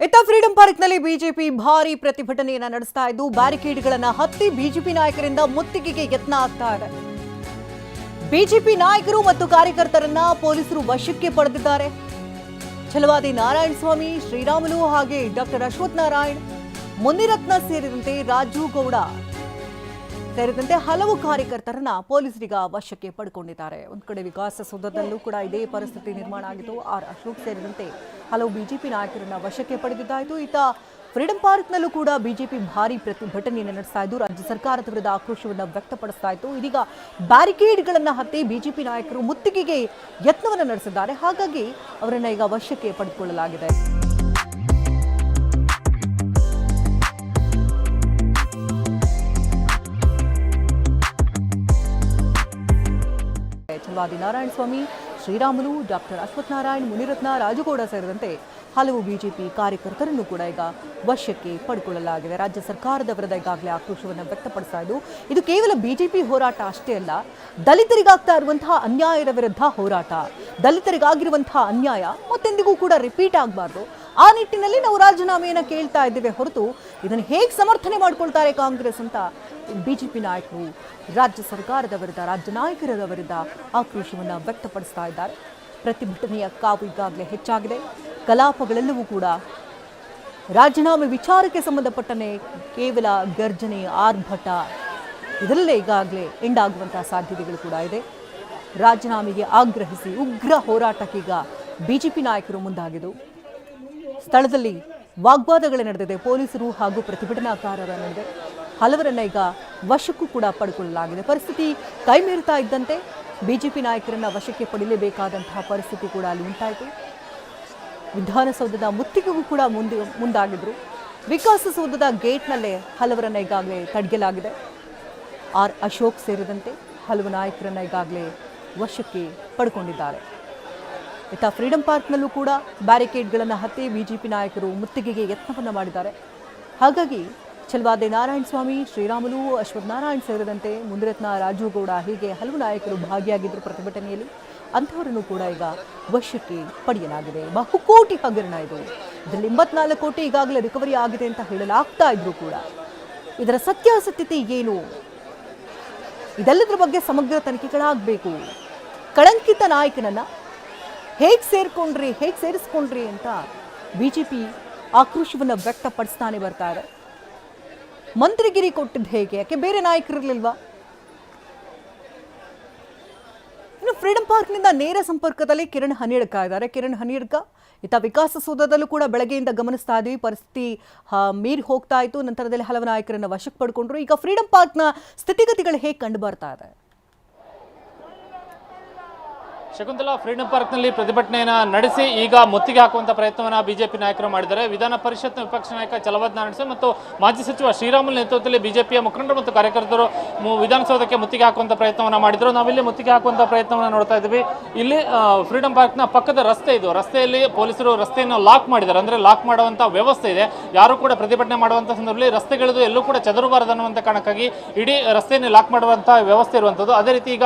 ಇತ್ತ ಫ್ರೀಡಂ ಪಾರ್ಕ್ನಲ್ಲಿ ಬಿಜೆಪಿ ಭಾರಿ ಪ್ರತಿಭಟನೆಯನ್ನ ನಡೆಸ್ತಾ ಇದ್ದು ಬ್ಯಾರಿಕೇಡ್ಗಳನ್ನ ಹತ್ತಿ ಬಿಜೆಪಿ ನಾಯಕರಿಂದ ಮುತ್ತಿಗೆಗೆ ಯತ್ನ ಆಗ್ತಾ ಇದೆ. ಬಿಜೆಪಿ ನಾಯಕರು ಮತ್ತು ಕಾರ್ಯಕರ್ತರನ್ನ ಪೊಲೀಸರು ವಶಕ್ಕೆ ಪಡೆದಿದ್ದಾರೆ. ಛಲವಾದಿ ನಾರಾಯಣ ಸ್ವಾಮಿ, ಶ್ರೀರಾಮುಲು ಹಾಗೆ ಡಾಕ್ಟರ್ ಅಶ್ವಥ್ ನಾರಾಯಣ್, ಮುನಿರತ್ನ ಸೇರಿದಂತೆ ರಾಜು ಗೌಡ ಸೇರಿದಂತೆ ಹಲವು ಕಾರ್ಯಕರ್ತರನ್ನ ಪೊಲೀಸರಿಗ ವಶಕ್ಕೆ ಪಡ್ಕೊಂಡಿದ್ದಾರೆ. ಒಂದು ಕಡೆ ವಿಕಾಸಸೌಧದಲ್ಲೂ ಕೂಡ ಇದೇ ಪರಿಸ್ಥಿತಿ ನಿರ್ಮಾಣ ಆಗಿತ್ತು. ಆರ್ ಅಶೋಕ್ ಸೇರಿದಂತೆ ಹಲವು ಬಿಜೆಪಿ ನಾಯಕರನ್ನ ವಶಕ್ಕೆ ಪಡೆದಿದ್ದಾಯಿತು. ಇತ್ತ ಫ್ರೀಡಂ ಪಾರ್ಕ್ನಲ್ಲೂ ಕೂಡ ಬಿಜೆಪಿ ಭಾರಿ ಪ್ರತಿಭಟನೆಯನ್ನು ನಡೆಸ್ತಾ ಇದ್ದು ರಾಜ್ಯ ಸರ್ಕಾರದ ವಿರುದ್ಧ ಆಕ್ರೋಶವನ್ನು ವ್ಯಕ್ತಪಡಿಸ್ತಾ ಇತ್ತು. ಇದೀಗ ಬ್ಯಾರಿಕೇಡ್ಗಳನ್ನ ಹತ್ತಿ ಬಿಜೆಪಿ ನಾಯಕರು ಮುತ್ತಿಗೆಗೆ ಯತ್ನವನ್ನು ನಡೆಸಿದ್ದಾರೆ. ಹಾಗಾಗಿ ಅವರನ್ನ ಈಗ ವಶಕ್ಕೆ ಪಡೆದುಕೊಳ್ಳಲಾಗಿದೆ. ಛಲವಾದಿ ನಾರಾಯಣ ಸ್ವಾಮಿ, ಶ್ರೀರಾಮುಲು, ಡಾಕ್ಟರ್ ಅಶ್ವಥ್ ನಾರಾಯಣ್, ಮುನಿರತ್ನ, ರಾಜುಗೌಡ ಸೇರಿದಂತೆ ಹಲವು ಬಿಜೆಪಿ ಕಾರ್ಯಕರ್ತರನ್ನು ಕೂಡ ಈಗ ವಶಕ್ಕೆ ಪಡೆದುಕೊಳ್ಳಲಾಗಿದೆ. ರಾಜ್ಯ ಸರ್ಕಾರದ ವಿರುದ್ಧ ಈಗಾಗಲೇ ಆಕ್ರೋಶವನ್ನು ವ್ಯಕ್ತಪಡಿಸ್ತಾ ಇದ್ದು ಇದು ಕೇವಲ ಬಿಜೆಪಿ ಹೋರಾಟ ಅಷ್ಟೇ ಅಲ್ಲ, ದಲಿತರಿಗಾಗ್ತಾ ಇರುವಂತಹ ಅನ್ಯಾಯದ ವಿರುದ್ಧ ಹೋರಾಟ. ದಲಿತರಿಗಾಗಿರುವಂತಹ ಅನ್ಯಾಯ ಮತ್ತೆಂದಿಗೂ ಕೂಡ ರಿಪೀಟ್ ಆಗಬಾರ್ದು. ಆ ನಿಟ್ಟಿನಲ್ಲಿ ನಾವು ರಾಜೀನಾಮೆಯನ್ನು ಕೇಳ್ತಾ ಇದ್ದೇವೆ ಹೊರತು ಇದನ್ನು ಹೇಗೆ ಸಮರ್ಥನೆ ಮಾಡ್ಕೊಳ್ತಾರೆ ಕಾಂಗ್ರೆಸ್ ಅಂತ ಬಿಜೆಪಿ ನಾಯಕರು ರಾಜ್ಯ ಸರ್ಕಾರದ ವಿರುದ್ಧ, ರಾಜ್ಯ ನಾಯಕರ ವಿರುದ್ಧ ಆಕ್ರೋಶವನ್ನು ವ್ಯಕ್ತಪಡಿಸ್ತಾ ಇದ್ದಾರೆ. ಪ್ರತಿಭಟನೆಯ ಕಾವು ಈಗಾಗಲೇ ಹೆಚ್ಚಾಗಿದೆ. ಕಲಾಪಗಳೆಲ್ಲವೂ ಕೂಡ ರಾಜೀನಾಮೆ ವಿಚಾರಕ್ಕೆ ಸಂಬಂಧಪಟ್ಟನೆ ಕೇವಲ ಗರ್ಜನೆ, ಆರ್ಭಟ ಇದರಲ್ಲೇ ಈಗಾಗಲೇ ಎಂಡಾಗುವಂತಹ ಸಾಧ್ಯತೆಗಳು ಕೂಡ ಇದೆ. ರಾಜೀನಾಮೆಗೆ ಆಗ್ರಹಿಸಿ ಉಗ್ರ ಹೋರಾಟಕ್ಕೀಗ ಬಿಜೆಪಿ ನಾಯಕರು ಮುಂದಾಗಿದ್ದು ಸ್ಥಳದಲ್ಲಿ ವಾಗ್ವಾದಗಳು ನಡೆದಿದೆ. ಪೊಲೀಸರು ಹಾಗೂ ಪ್ರತಿಭಟನಾಕಾರರ ನಡುವೆ ಹಲವರನ್ನ ಈಗ ವಶಕ್ಕೂ ಕೂಡ ಪಡೆದುಕೊಳ್ಳಲಾಗಿದೆ. ಪರಿಸ್ಥಿತಿ ಕೈಮೀರ್ತಾ ಇದ್ದಂತೆ ಬಿಜೆಪಿ ನಾಯಕರನ್ನ ವಶಕ್ಕೆ ಪಡೆಯಲೇಬೇಕಾದಂತಹ ಪರಿಸ್ಥಿತಿ ಕೂಡ ಅಲ್ಲಿ ಉಂಟಾಯಿತು. ವಿಧಾನಸೌಧದ ಮುತ್ತಿಗೆಗೂ ಕೂಡ ಮುಂದಾಗಿದ್ರು. ವಿಕಾಸಸೌಧದ ಗೇಟ್ನಲ್ಲೇ ಹಲವರನ್ನ ಈಗಾಗಲೇ ತಡೆಯಲಾಗಿದೆ. ಆರ್ ಅಶೋಕ್ ಸೇರಿದಂತೆ ಹಲವು ನಾಯಕರನ್ನ ಈಗಾಗಲೇ ವಶಕ್ಕೆ ಪಡ್ಕೊಂಡಿದ್ದಾರೆ. ಇತ್ತ ಫ್ರೀಡಂ ಪಾರ್ಕ್ನಲ್ಲೂ ಕೂಡ ಬ್ಯಾರಿಕೇಡ್ಗಳನ್ನು ಹತ್ತಿ ಬಿಜೆಪಿ ನಾಯಕರು ಮುತ್ತಿಗೆಗೆ ಯತ್ನವನ್ನು ಮಾಡಿದ್ದಾರೆ. ಹಾಗಾಗಿ ಛಲವಾದಿ ನಾರಾಯಣ ಸ್ವಾಮಿ, ಶ್ರೀರಾಮುಲು, ಅಶ್ವಥ್ ನಾರಾಯಣ್ ಸೇರಿದಂತೆ ಮುನಿರತ್ನ, ರಾಜು ಗೌಡ ಹೀಗೆ ಹಲವು ನಾಯಕರು ಭಾಗಿಯಾಗಿದ್ದರು ಪ್ರತಿಭಟನೆಯಲ್ಲಿ. ಅಂಥವರನ್ನು ಕೂಡ ಈಗ ವಶಕ್ಕೆ ಪಡೆಯಲಾಗಿದೆ. ಬಹುಕೋಟಿ ಹಗರಣ ಇದು. ಇದರಲ್ಲಿ 84 ಕೋಟಿ ಈಗಾಗಲೇ ರಿಕವರಿ ಆಗಿದೆ ಅಂತ ಹೇಳಲಾಗ್ತಾ ಇದ್ರು ಕೂಡ ಇದರ ಸತ್ಯಾಸತ್ಯತೆ ಏನು, ಇದೆಲ್ಲದರ ಬಗ್ಗೆ ಸಮಗ್ರ ತನಿಖೆಗಳಾಗಬೇಕು. ಕಳಂಕಿತ ನಾಯಕನನ್ನ ಹೇಗೆ ಸೇರಿಸ್ಕೊಂಡ್ರಿ ಅಂತ ಬಿಜೆಪಿ ಆಕ್ರೋಶವನ್ನು ವ್ಯಕ್ತಪಡಿಸ್ತಾನೆ ಬರ್ತಾ ಇದೆ. ಮಂತ್ರಿಗಿರಿ ಕೊಟ್ಟಿದ್ದು ಹೇಗೆ? ಯಾಕೆ ಬೇರೆ ನಾಯಕರಿರ್ಲಿಲ್ವಾ? ಇನ್ನು ಫ್ರೀಡಂ ಪಾರ್ಕ್ನಿಂದ ನೇರ ಸಂಪರ್ಕದಲ್ಲಿ ಕಿರಣ್ ಹನಿಯಡ್ಕ ಇದ್ದಾರೆ. ಕಿರಣ್ ಹನಿಯಡ್ಕ, ಇತ್ತ ವಿಕಾಸಸೌಧದಲ್ಲೂ ಕೂಡ ಬೆಳಗ್ಗೆಯಿಂದ ಗಮನಿಸ್ತಾ ಇದ್ವಿ, ಪರಿಸ್ಥಿತಿ ಮೀರಿ ಹೋಗ್ತಾ ಇತ್ತು. ನಂತರದಲ್ಲಿ ಹಲವು ನಾಯಕರನ್ನ ವಶಕ್ಕೆ ಪಡ್ಕೊಂಡ್ರು. ಈಗ ಫ್ರೀಡಂ ಪಾರ್ಕ್ನ ಸ್ಥಿತಿಗತಿಗಳು ಹೇಗೆ ಕಂಡು ಬರ್ತಾ ಇದೆ? ಶಕುಂತಲಾ, ಫ್ರೀಡಂ ಪಾರ್ಕ್ನಲ್ಲಿ ಪ್ರತಿಭಟನೆಯನ್ನು ನಡೆಸಿ ಈಗ ಮುತ್ತಿಗೆ ಹಾಕುವಂಥ ಪ್ರಯತ್ನವನ್ನು ಬಿಜೆಪಿ ನಾಯಕರು ಮಾಡಿದ್ದಾರೆ. ವಿಧಾನ ಪರಿಷತ್ನ ವಿಪಕ್ಷ ನಾಯಕ ಛಲವಾದಿ ನಾರಾಯಣ ಸ್ವಾಮಿ ಮತ್ತು ಮಾಜಿ ಸಚಿವ ಶ್ರೀರಾಮುಲು ನೇತೃತ್ವದಲ್ಲಿ ಬಿಜೆಪಿಯ ಮುಖಂಡರು ಮತ್ತು ಕಾರ್ಯಕರ್ತರು ವಿಧಾನಸೌಧಕ್ಕೆ ಮುತ್ತಿಗೆ ಹಾಕುವಂಥ ಪ್ರಯತ್ನವನ್ನು ಮಾಡಿದರು. ನಾವಿಲ್ಲಿ ಮುತ್ತಿಗೆ ಹಾಕುವಂಥ ಪ್ರಯತ್ನವನ್ನು ನೋಡ್ತಾ ಇದ್ವಿ. ಇಲ್ಲಿ ಫ್ರೀಡಂ ಪಾರ್ಕ್ನ ಪಕ್ಕದ ರಸ್ತೆ ಇದು. ರಸ್ತೆಯಲ್ಲಿ ಪೊಲೀಸರು ರಸ್ತೆಯನ್ನು ಲಾಕ್ ಮಾಡಿದ್ದಾರೆ. ಅಂದರೆ ಲಾಕ್ ಮಾಡುವಂಥ ವ್ಯವಸ್ಥೆ ಇದೆ. ಯಾರು ಕೂಡ ಪ್ರತಿಭಟನೆ ಮಾಡುವಂಥ ಸಂದರ್ಭದಲ್ಲಿ ರಸ್ತೆಗಳಿದು ಎಲ್ಲೂ ಕೂಡ ಚದರಬಾರದು ಅನ್ನುವಂಥ ಕಾರಣಕ್ಕಾಗಿ ಇಡೀ ರಸ್ತೆಯನ್ನು ಲಾಕ್ ಮಾಡುವಂಥ ವ್ಯವಸ್ಥೆ ಇರುವಂಥದ್ದು. ಅದೇ ರೀತಿ ಈಗ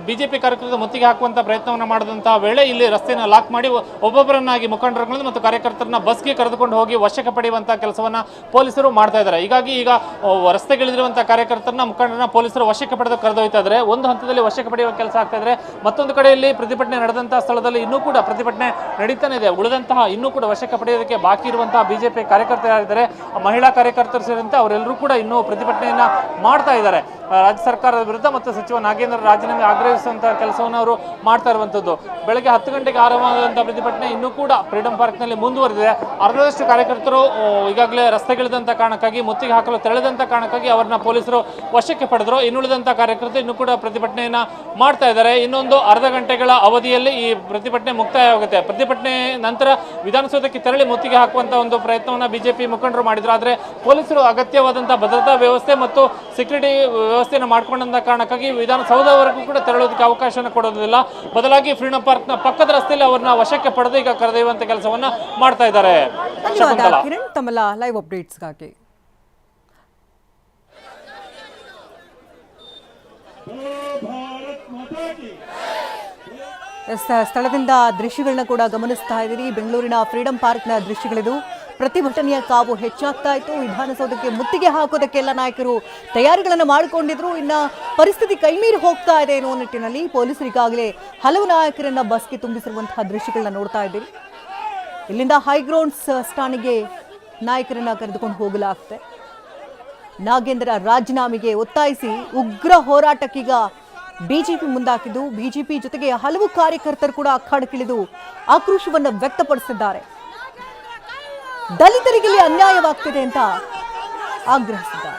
ಬಿಜೆಪಿ ಕಾರ್ಯಕರ್ತರು ಮುತ್ತಿಗೆ ಹಾಕುವಂಥ ಪ್ರಯತ್ನ ಮಾಡಿದಂತಹ ವೇಳೆ ಇಲ್ಲಿ ರಸ್ತೆಯನ್ನು ಲಾಕ್ ಮಾಡಿ ಒಬ್ಬೊಬ್ಬರನ್ನಾಗಿ ಮುಖಂಡರುಗಳನ್ನು ಮತ್ತು ಕಾರ್ಯಕರ್ತರನ್ನ ಬಸ್ಗೆ ಕರೆದುಕೊಂಡು ಹೋಗಿ ವಶಕ್ಕೆ ಪಡೆಯುವಂತಹ ಕೆಲಸವನ್ನ ಪೊಲೀಸರು ಮಾಡ್ತಾ ಇದ್ದಾರೆ. ಹೀಗಾಗಿ ಈಗ ರಸ್ತೆಗಿಳಿದಿರುವಂತಹ ಕಾರ್ಯಕರ್ತರನ್ನ ಮುಖಂಡರನ್ನ ಪೊಲೀಸರು ವಶಕ್ಕೆ ಪಡೆದು ಕರೆದೊಯ್ತಾ ಇದ್ದಾರೆ. ಒಂದು ಹಂತದಲ್ಲಿ ವಶಕ್ಕೆ ಪಡೆಯುವ ಕೆಲಸ ಆಗ್ತಾ ಇದ್ದಾರೆ. ಮತ್ತೊಂದು ಕಡೆಯಲ್ಲಿ ಪ್ರತಿಭಟನೆ ನಡೆದಂತಹ ಸ್ಥಳದಲ್ಲಿ ಇನ್ನೂ ಕೂಡ ಪ್ರತಿಭಟನೆ ನಡೀತಾನೆ ಇದೆ. ಉಳಿದಂತಹ ಇನ್ನೂ ಕೂಡ ವಶಕ್ಕೆ ಪಡೆಯೋದಕ್ಕೆ ಬಾಕಿ ಇರುವಂತಹ ಬಿಜೆಪಿ ಕಾರ್ಯಕರ್ತರಿದ್ದಾರೆ, ಮಹಿಳಾ ಕಾರ್ಯಕರ್ತರು ಸೇರಿದಂತೆ ಅವರೆಲ್ಲರೂ ಕೂಡ ಇನ್ನೂ ಪ್ರತಿಭಟನೆಯನ್ನ ಮಾಡ್ತಾ ಇದ್ದಾರೆ. ರಾಜ್ಯ ಸರ್ಕಾರದ ವಿರುದ್ಧ ಮತ್ತು ಸಚಿವ ನಾಗೇಂದ್ರ ರಾಜೀನಾಮೆ ಆಗ್ರಹಿಸುವಂತಹ ಕೆಲಸವನ್ನು ಅವರು ಮಾಡ್ತಾ ಇರುವಂತದ್ದು. ಬೆಳಗ್ಗೆ 10 ಗಂಟೆಗೆ ಆರಂಭವಾದಂತಹ ಪ್ರತಿಭಟನೆ ಇನ್ನೂ ಕೂಡ ಫ್ರೀಡಂ ಪಾರ್ಕ್ನಲ್ಲಿ ಮುಂದುವರೆದಿದೆ. ಅರ್ಧದಷ್ಟು ಕಾರ್ಯಕರ್ತರು ಈಗಾಗಲೇ ರಸ್ತೆಗಿಳಿದಂತ ಕಾರಣಕ್ಕಾಗಿ, ಮುತ್ತಿಗೆ ಹಾಕಲು ತೆರಳಿದಂತ ಕಾರಣಕ್ಕಾಗಿ ಅವರನ್ನ ಪೊಲೀಸರು ವಶಕ್ಕೆ ಪಡೆದರು. ಇನ್ನುಳಿದಂತಹ ಕಾರ್ಯಕರ್ತರು ಇನ್ನೂ ಕೂಡ ಪ್ರತಿಭಟನೆಯನ್ನ ಮಾಡ್ತಾ ಇದ್ದಾರೆ. ಇನ್ನೊಂದು ಅರ್ಧ ಗಂಟೆಗಳ ಅವಧಿಯಲ್ಲಿ ಈ ಪ್ರತಿಭಟನೆ ಮುಕ್ತಾಯವಾಗುತ್ತೆ. ಪ್ರತಿಭಟನೆ ನಂತರ ವಿಧಾನಸೌಧಕ್ಕೆ ತೆರಳಿ ಮುತ್ತಿಗೆ ಹಾಕುವಂತ ಒಂದು ಪ್ರಯತ್ನವನ್ನ ಬಿಜೆಪಿ ಮುಖಂಡರು ಮಾಡಿದ್ರು. ಆದರೆ ಪೊಲೀಸರು ಅಗತ್ಯವಾದಂತಹ ಭದ್ರತಾ ವ್ಯವಸ್ಥೆ ಮತ್ತು ಸೆಕ್ಯೂರಿಟಿ ವ್ಯವಸ್ಥೆಯನ್ನು ಮಾಡಿಕೊಂಡಂತ ಕಾರಣಕ್ಕಾಗಿ ವಿಧಾನಸೌಧವರೆಗೂ ಕೂಡ ತೆರಳೋದಕ್ಕೆ ಅವಕಾಶವನ್ನು ಕೊಡೋದಿಲ್ಲ. ಬದಲಾಗಿ ಫ್ರೀಡಂ ಪಾರ್ಕ್ನ ಪಕ್ಕದ ರಸ್ತೆಯಲ್ಲಿ ಅವರನ್ನ ವಶಕ್ಕೆ ಪಡೆದು ಈಗ ಕರೆದೊಯ್ಯುವಂತ ಕೆಲಸವನ್ನ ಮಾಡ್ತಾ ಇದ್ದಾರೆ. ಕಿರಣ್, ತಮ್ಮ ಲೈವ್ ಅಪ್ಡೇಟ್ಸ್ಗಾಗಿ ಸ್ಥಳದಿಂದ ದೃಶ್ಯಗಳನ್ನ ಕೂಡ ಗಮನಿಸ್ತಾ ಇದ್ದೀರಿ. ಬೆಂಗಳೂರಿನ ಫ್ರೀಡಂ ಪಾರ್ಕ್ನ ದೃಶ್ಯಗಳಿದು. ಪ್ರತಿಭಟನೆಯ ಕಾವು ಹೆಚ್ಚಾಗ್ತಾ ಇತ್ತು. ವಿಧಾನಸೌಧಕ್ಕೆ ಮುತ್ತಿಗೆ ಹಾಕೋದಕ್ಕೆಲ್ಲ ನಾಯಕರು ತಯಾರಿಗಳನ್ನು ಮಾಡಿಕೊಂಡಿದ್ರು. ಇನ್ನ ಪರಿಸ್ಥಿತಿ ಕೈಮೀರಿ ಹೋಗ್ತಾ ಇದೆ ಅನ್ನೋ ನಿಟ್ಟಿನಲ್ಲಿ ಪೊಲೀಸರಿಗಾಗಲೇ ಹಲವು ನಾಯಕರನ್ನ ಬಸ್ಗೆ ತುಂಬಿಸಿರುವಂತಹ ದೃಶ್ಯಗಳನ್ನ ನೋಡ್ತಾ ಇದ್ದೀವಿ. ಇಲ್ಲಿಂದ ಹೈಗ್ರೌಂಡ್ಸ್ ಠಾಣೆಗೆ ನಾಯಕರನ್ನ ಕರೆದುಕೊಂಡು ಹೋಗಲಾಗ್ತದೆ. ನಾಗೇಂದ್ರ ರಾಜೀನಾಮೆಗೆ ಒತ್ತಾಯಿಸಿ ಉಗ್ರ ಹೋರಾಟಕ್ಕೀಗ ಬಿಜೆಪಿ ಮುಂದಾಕಿದ್ದು, ಬಿಜೆಪಿ ಜೊತೆಗೆ ಹಲವು ಕಾರ್ಯಕರ್ತರು ಕೂಡ ಅಖಾಡಕ್ಕಿಳಿದು ಆಕ್ರೋಶವನ್ನು ವ್ಯಕ್ತಪಡಿಸಿದ್ದಾರೆ. ದಲಿತರಿಗೆ ಅನ್ಯಾಯವಾಗ್ತಿದೆ ಅಂತ ಆಗ್ರಹಿಸಿದ್ದಾರೆ.